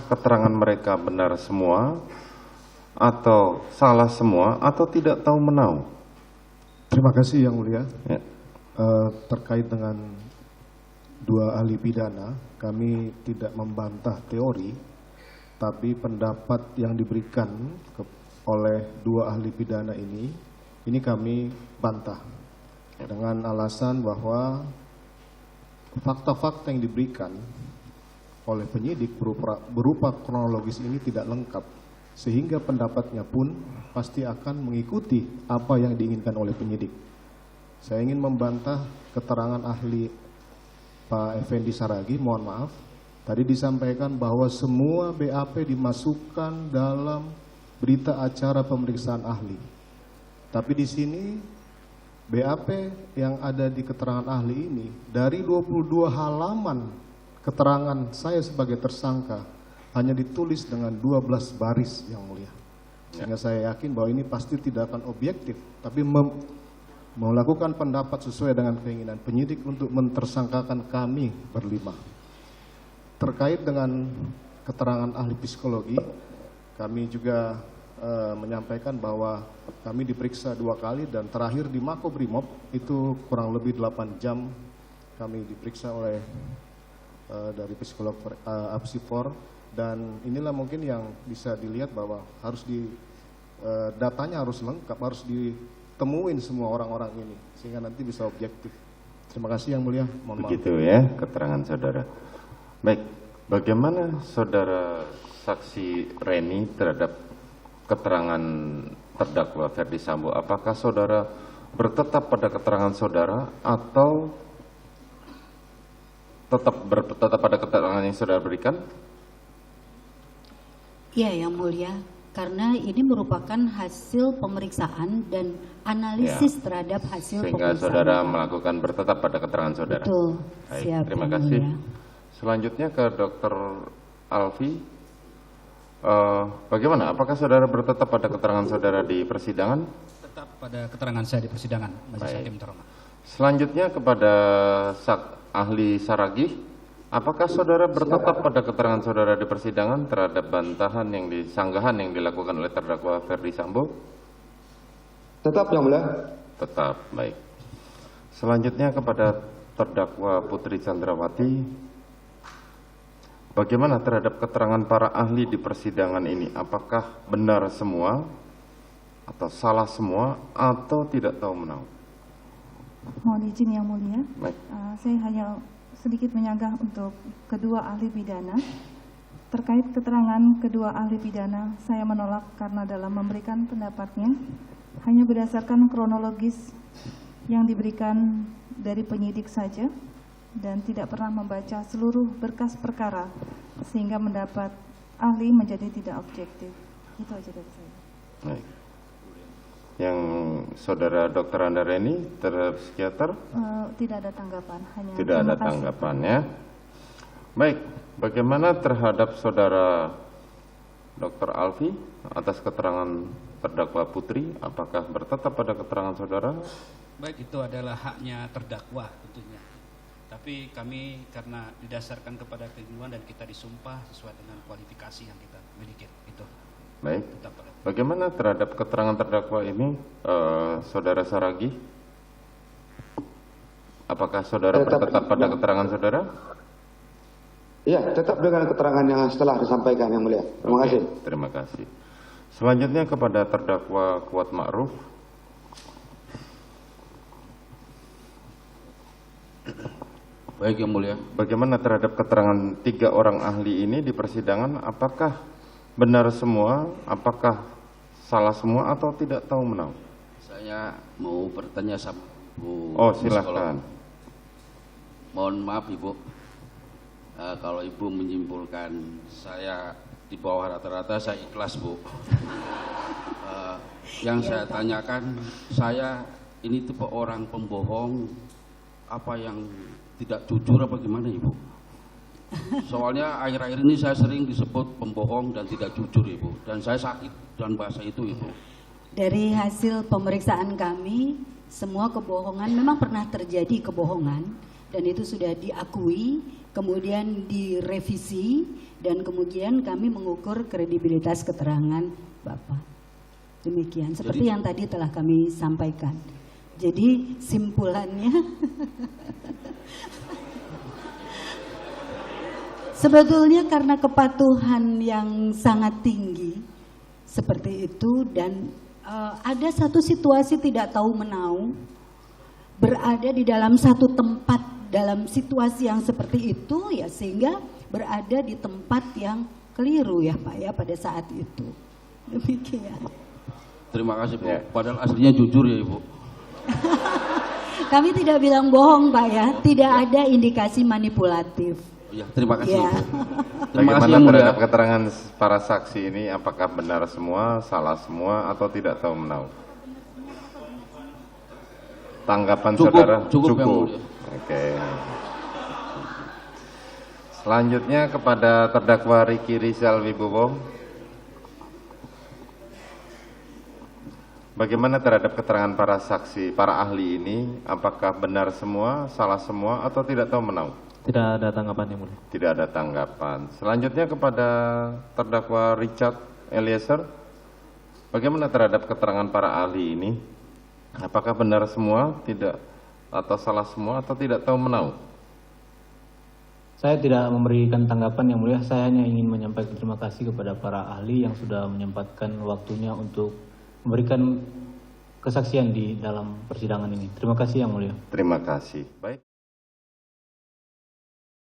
keterangan mereka benar semua, atau salah semua, atau tidak tahu menau? Terima kasih Yang Mulia. Ya. Terkait dengan dua ahli pidana, kami tidak membantah teori, tapi pendapat yang diberikan oleh dua ahli pidana ini kami bantah dengan alasan bahwa fakta-fakta yang diberikan oleh penyidik berupa kronologis ini tidak lengkap, sehingga pendapatnya pun pasti akan mengikuti apa yang diinginkan oleh penyidik. Saya ingin membantah keterangan ahli Pak Effendi Saragih, mohon maaf, tadi disampaikan bahwa semua BAP dimasukkan dalam berita acara pemeriksaan ahli. Tapi di sini BAP yang ada di keterangan ahli ini, dari 22 halaman keterangan saya sebagai tersangka hanya ditulis dengan 12 baris, Yang Mulia. Sehingga saya yakin bahwa ini pasti tidak akan objektif, tapi melakukan pendapat sesuai dengan keinginan penyidik untuk mentersangkakan kami berlima. Terkait dengan keterangan ahli psikologi, kami juga menyampaikan bahwa kami diperiksa 2 kali, dan terakhir di Makobrimob itu kurang lebih 8 jam kami diperiksa oleh dari psikolog Apsifor, dan inilah mungkin yang bisa dilihat bahwa harus datanya harus lengkap, harus ditemuin semua orang-orang ini sehingga nanti bisa objektif. Terima kasih Yang Mulia. Mohon maaf. Begitu ya keterangan saudara. Baik, bagaimana saudara saksi Reni terhadap keterangan terdakwa Ferdi Sambo? Apakah saudara bertetap pada keterangan saudara atau tetap pada keterangan yang saudara berikan? Ya, Yang Mulia, karena ini merupakan hasil pemeriksaan dan analisis terhadap hasil sehingga pemeriksaan. saudara melakukan bertetap pada keterangan saudara. Betul. Baik, Siap, terima Yang kasih. Mulia. Selanjutnya ke Dr. Alfi. Bagaimana? Apakah saudara bertetap pada keterangan saudara di persidangan? Tetap pada keterangan saya di persidangan, Majelis Hakim terhormat. Selanjutnya kepada ahli Saragih, apakah saudara bertetap pada keterangan saudara di persidangan terhadap bantahan sanggahan yang dilakukan oleh terdakwa Ferdi Sambo? Tetap Yang Mulia. Tetap, baik. Selanjutnya kepada terdakwa Putri Chandrawati, bagaimana terhadap keterangan para ahli di persidangan ini? Apakah benar semua, atau salah semua, atau tidak tahu menau? Mohon izin Yang Mulia, Baik. saya hanya sedikit menyanggah untuk kedua ahli pidana. Terkait keterangan kedua ahli pidana, saya menolak karena dalam memberikan pendapatnya hanya berdasarkan kronologis yang diberikan dari penyidik saja dan tidak pernah membaca seluruh berkas perkara, sehingga mendapat ahli menjadi tidak objektif. Itu aja dari saya. Baik. Yang saudara Dr. Andareni terhadap psikiater? Tidak ada tanggapan, hanya Tidak ada terima kasih. tanggapannya. Baik, bagaimana terhadap saudara Dr. Alfi atas keterangan terdakwa Putri? Apakah bertetap pada keterangan saudara? Baik, itu adalah haknya terdakwa tentunya. Tapi kami karena didasarkan kepada keilmuan dan kita disumpah sesuai dengan kualifikasi yang kita miliki. Itu. Baik. Tetap pada. Bagaimana terhadap keterangan terdakwa ini, saudara Saragih? Apakah saudara bertetap pada keterangan saudara? Iya, tetap dengan keterangan yang setelah disampaikan Yang Mulia. Terima kasih. Terima kasih. Selanjutnya kepada terdakwa Kuat Ma'ruf. Baik Yang Mulia. Bagaimana terhadap keterangan 3 orang ahli ini di persidangan? Apakah benar semua? Apakah salah semua atau tidak tahu menau? Saya mau bertanya sama Bu. Oh, silakan. Mohon maaf Ibu, kalau Ibu menyimpulkan saya di bawah rata-rata, saya ikhlas Bu. Yang saya tanyakan, saya ini tipe orang pembohong, apa yang tidak jujur apa gimana Ibu? Soalnya akhir-akhir ini saya sering disebut pembohong dan tidak jujur Ibu, dan saya sakit dengan bahasa itu Ibu. Dari hasil pemeriksaan kami, semua kebohongan memang pernah terjadi kebohongan dan itu sudah diakui, kemudian direvisi dan kemudian kami mengukur kredibilitas keterangan Bapak. Demikian, seperti yang tadi telah kami sampaikan. Jadi simpulannya sebetulnya karena kepatuhan yang sangat tinggi seperti itu, dan ada satu situasi tidak tahu menau, berada di dalam satu tempat dalam situasi yang seperti itu ya, sehingga berada di tempat yang keliru ya Pak ya pada saat itu. Demikian. Terima kasih Bu. Ya. Padahal aslinya jujur ya Ibu. Kami tidak bilang bohong Pak ya, tidak ada indikasi manipulatif. Ya, terima kasih Ya. Ibu. Terima kasih Bagaimana yang mulia. terhadap keterangan para saksi ini, apakah benar semua, salah semua, atau tidak tahu menau? Tanggapan Cukup, saudara? cukup yang mulia. Oke. Selanjutnya kepada terdakwa Ricky Rizal Wibowo. Bagaimana terhadap keterangan para saksi, para ahli ini, apakah benar semua, salah semua, atau tidak tahu menau? Tidak ada tanggapan yang mulia. Tidak ada tanggapan. Selanjutnya kepada terdakwa Richard Eliezer. Bagaimana terhadap keterangan para ahli ini? Apakah benar semua, tidak, atau salah semua, atau tidak tahu menau? Saya tidak memberikan tanggapan yang mulia. Saya hanya ingin menyampaikan terima kasih kepada para ahli yang sudah menyempatkan waktunya untuk memberikan kesaksian di dalam persidangan ini. Terima kasih yang mulia. Terima kasih. Baik.